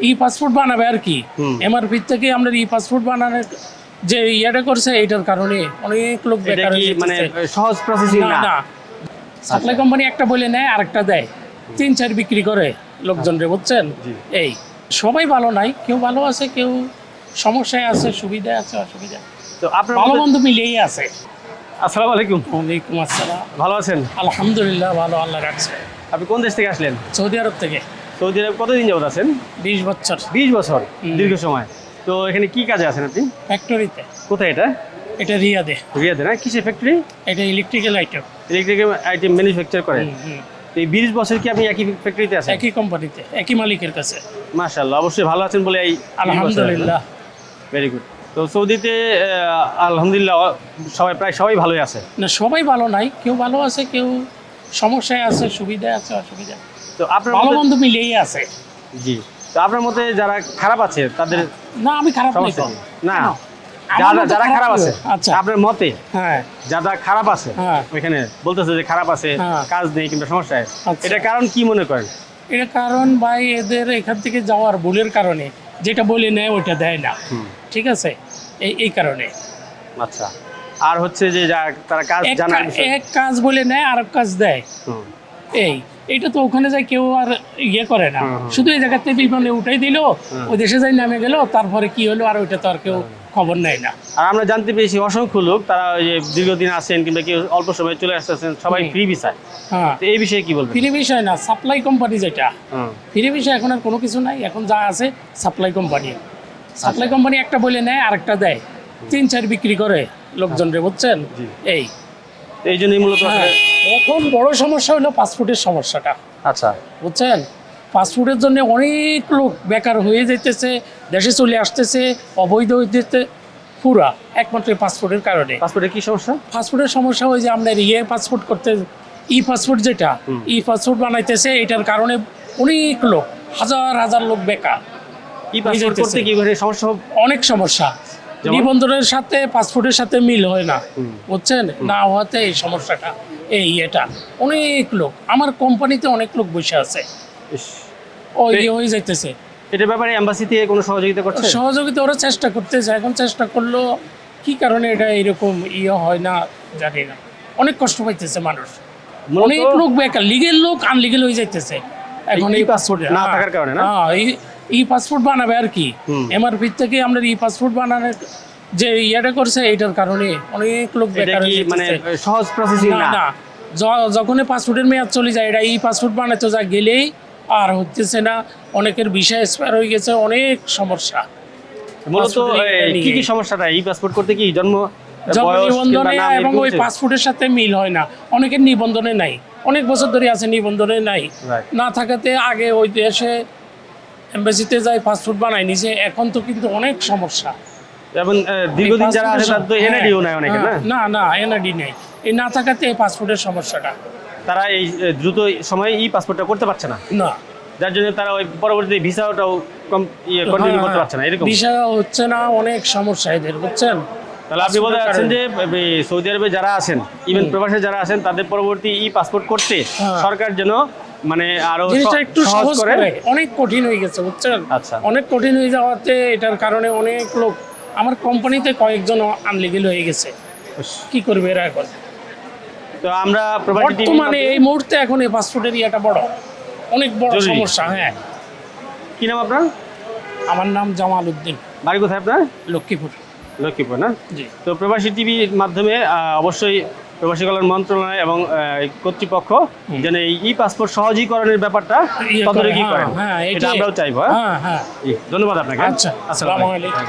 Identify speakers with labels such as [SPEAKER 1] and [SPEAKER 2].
[SPEAKER 1] ই passport বানাবে আর কি। MRP থেকে আমরা ই পাসপোর্ট বানানোর যে ইয়েটা করছে এটার কারণে অনেক লোক বেকার হয়ে
[SPEAKER 2] মানে
[SPEAKER 1] যেতেছে।
[SPEAKER 2] সহজ প্রসেসিং না।
[SPEAKER 1] না, সাপ্লাই কোম্পানি একটা বলে নেয় আরেকটা দেয়, 3-4 বিক্রি করে লোকজনরে, বুঝছেন? এই সবাই ভালো নাই, কেউ ভালো আছে, কেউ সমস্যায় আছে, সুবিধা আছে, অসুবিধা।
[SPEAKER 2] তো আপনার
[SPEAKER 1] ভালো মন্দ মিলেই আছে।
[SPEAKER 2] আসসালামু আলাইকুম।
[SPEAKER 1] ওয়ালাইকুম আসসালাম।
[SPEAKER 2] ভালো আছেন?
[SPEAKER 1] আলহামদুলিল্লাহ ভালো, আল্লাহ রাখছে।
[SPEAKER 2] আপনি কোন দেশ থেকে আসলেন?
[SPEAKER 1] সৌদি আরব থেকে।
[SPEAKER 2] সৌদি আরব কতদিন যাবত আছেন?
[SPEAKER 1] 20 বছর।
[SPEAKER 2] 20 বছর, দীর্ঘ সময়। তো এখানে কি কাজে আছেন আপনি?
[SPEAKER 1] ফ্যাক্টরিতে।
[SPEAKER 2] কোথায় এটা?
[SPEAKER 1] এটা রিয়াদে।
[SPEAKER 2] রিয়াদে না? কিসের ফ্যাক্টরি?
[SPEAKER 1] এটা electrical item.
[SPEAKER 2] Electrical item manufacture করেন। এই 20 বছর কি আপনি একই ফ্যাক্টরিতে আছেন?
[SPEAKER 1] একই কোম্পানিতে, একই মালিকের কাছে।
[SPEAKER 2] মাশাআল্লাহ, অবশ্যই ভালো আছেন বলে এই
[SPEAKER 1] আলহামদুলিল্লাহ।
[SPEAKER 2] Very good. তো সৌদিতে আলহামদুলিল্লাহ প্রায় সবাই ভালোই আছে।
[SPEAKER 1] না, সবাই ভালো নাই, কেউ ভালো আছে, কেউ সমস্যায় আছে, সুবিধা আছে, অসুবিধা।
[SPEAKER 2] তো আপনার
[SPEAKER 1] ভালো মন্দ মিলেই আছে।
[SPEAKER 2] জি। তো আপনার মতে যারা খারাপ আছে তাদের
[SPEAKER 1] না, আমি খারাপ নাই তো।
[SPEAKER 2] না,
[SPEAKER 1] আমার মতে
[SPEAKER 2] যারা খারাপ আছে,
[SPEAKER 1] আচ্ছা
[SPEAKER 2] আপনার মতে
[SPEAKER 1] হ্যাঁ,
[SPEAKER 2] যারা খারাপ আছে
[SPEAKER 1] হ্যাঁ,
[SPEAKER 2] ওইখানে বলতেছে যে খারাপ আছে,
[SPEAKER 1] হ্যাঁ,
[SPEAKER 2] কাজ নেই কিংবা সমস্যায়,
[SPEAKER 1] আচ্ছা।
[SPEAKER 2] এটা কারণ কি মনে করেন?
[SPEAKER 1] এটা কারণ ভাই এদের এখান থেকে যাওয়ার ভুলের কারণে যেটা বলে নেয় ওইটা দেয় না, ঠিক আছে? এই কারণে।
[SPEAKER 2] আচ্ছা। আর হচ্ছে যে তারা কাজ জানার
[SPEAKER 1] এক কাজ বলে নেয় আর এক কাজ দেয়। এইটা তো ওখানে যায় কেউ আর ইয়ে করে না, শুধু এই জায়গাতে বিমানে উঠাই দিল, ওই দেশে যাই নামে গেল, তারপরে কি হলো আর ওইটা তো আর কেউ খবর নেয় না।
[SPEAKER 2] আর আমরা জানতে পেরেছি অসংখ্য লোক তারা ওই যে দীর্ঘদিন আসেন কিংবা কেউ অল্প সময় চলে আসতেছেন, সবাই ফ্রি ভিসায়।
[SPEAKER 1] হ্যাঁ,
[SPEAKER 2] তো এই বিষয়ে কি বলবেন?
[SPEAKER 1] ফ্রি বিষয় না, সাপ্লাই কোম্পানি যেটা ফ্রি বিষয়, এখন আর কোনো কিছু নাই, এখন যা আছে সাপ্লাই কোম্পানি। সাপ্লাই কোম্পানি একটা বলে নেয় আরেকটা দেয়, 3-4 বিক্রি করে লোকজনরে, বুঝছেন?
[SPEAKER 2] এই জন্যই মূলত
[SPEAKER 1] এখন বড় সমস্যা হলো পাসপোর্টের সমস্যাটা।
[SPEAKER 2] আচ্ছা,
[SPEAKER 1] বুঝছেন? পাসপোর্টের জন্য অনেক লোক বেকার হয়ে যেতেছে, দেশে চলে আসতেছে, অবৈধ হইতেছে পুরা, একমাত্র পাসপোর্টের কারণে।
[SPEAKER 2] পাসপোর্টের কি সমস্যা?
[SPEAKER 1] পাসপোর্টের সমস্যা ওই যে আপনার পাসপোর্ট করতে, ই পাসপোর্ট যেটা ই পাসপোর্ট বানাইতেছে, এটার কারণে অনেক লোক, হাজার হাজার লোক বেকার।
[SPEAKER 2] ই পাসপোর্ট করতে কি করে সমস্যা?
[SPEAKER 1] অনেক সমস্যা, নিবন্ধনের সাথে পাসপোর্টের সাথে মিল হয় না, বুঝছেন? না হওয়াতে এই সমস্যাটা, এটা অনেক লোক, আমার কোম্পানিতে অনেক লোক বসে আছে, হয়ে যাইতেছে।
[SPEAKER 2] এটার ব্যাপারে এম্বাসি থেকে কোনো সহযোগিতা করছে?
[SPEAKER 1] সহযোগিতা ওরা চেষ্টা করতেছে, এখন চেষ্টা করলো, কি কারণে এটা এরকম হয় না জানি না, অনেক কষ্ট পাইতেছে মানুষ, অনেক লোক বেকার, লিগেল লোক আনলিগেল হয়ে যাইতেছে এখন এই পাসপোর্ট
[SPEAKER 2] না থাকার কারণে। না,
[SPEAKER 1] ই পাসপোর্ট বানাবে আর কি, এমআরপি থেকে আমরা ই পাসপোর্ট বানানোর যে ইয়েটা করছে এটার কারণে অনেক লোক বেকার হয়ে
[SPEAKER 2] মানে
[SPEAKER 1] যেতেছে।
[SPEAKER 2] সহজ প্রসেসিং না।
[SPEAKER 1] যখন পাসপোর্টের মেয়াদ চলে যায়, এটা ই পাসপোর্ট বানাতে যা গেলেই আর হচ্ছে না, অনেকের ভিসা এক্সপায়ার হয়ে গেছে, অনেক সমস্যা।
[SPEAKER 2] মূলত কি কি সমস্যাটা ই পাসপোর্ট করতে? কি জন্ম
[SPEAKER 1] নিবন্ধনে এবং ওই পাসপোর্টের সাথে মিল হয় না, অনেকের নিবন্ধনে নাই, অনেক বছর ধরে আছে নিবন্ধনে নাই, না থাকাতে আগে ওই দেশে এমবাসিতে যাই পাসপোর্ট বানাই নিছে, এখন তো কিন্তু অনেক সমস্যা।
[SPEAKER 2] এবং দীর্ঘদিন যারা আছে তার তো এনআইডিও নাই অনেকে।
[SPEAKER 1] না না, এনআইডি নেই, এই না থাকাতে এই পাসপোর্টের সমস্যাটা,
[SPEAKER 2] তারা এই দ্রুত সময়ে ই পাসপোর্টটা করতে পারছে না, যার জন্য তারা ওই পরবর্তীতে ভিসাটাও কন্টিনিউ করতে পারছে না, এরকম
[SPEAKER 1] ভিসা হচ্ছে না, অনেক সমস্যা এদের, বুঝছেন?
[SPEAKER 2] তাহলে আপনি বলতে চাচ্ছেন যে সৌদি আরবে যারা আছেন, ইভেন প্রবাসে যারা আছেন, তাদের পরবর্তী ই পাসপোর্ট করতে সরকার যেন মানে আরো
[SPEAKER 1] একটু সহজ করে, অনেক কঠিন হয়ে গেছে, বুঝছেন?
[SPEAKER 2] আচ্ছা,
[SPEAKER 1] অনেক কঠিন হয়ে যাওয়াতে এটার কারণে অনেক লোক, আমার কোম্পানিতে কয়েকজন আনলিগেল হয়ে গেছে, কি করবে এরা এখন?
[SPEAKER 2] তো আমরা
[SPEAKER 1] বর্তমানে এই মুহূর্তে এখন এই পাসপোর্টের ইয়েটা বড়, অনেক বড় সমস্যা। হ্যাঁ।
[SPEAKER 2] কি নাম আপনার?
[SPEAKER 1] আমার নাম জামাল উদ্দিন।
[SPEAKER 2] বাড়ি কোথায় আপনার?
[SPEAKER 1] লক্ষ্মীপুর।
[SPEAKER 2] লক্ষ্মীপুর না?
[SPEAKER 1] জি।
[SPEAKER 2] তো প্রবাসী টিভির মাধ্যমে অবশ্যই প্রবাসী কল্যাণ মন্ত্রণালয় এবং কর্তৃপক্ষ যেন এই ই পাসপোর্ট সহজীকরণের ব্যাপারটা তদারকি করেন, এটা আমরাও চাইবো।
[SPEAKER 1] হ্যাঁ,
[SPEAKER 2] ধন্যবাদ আপনাকে।
[SPEAKER 1] আচ্ছা, আসসালামু আলাইকুম।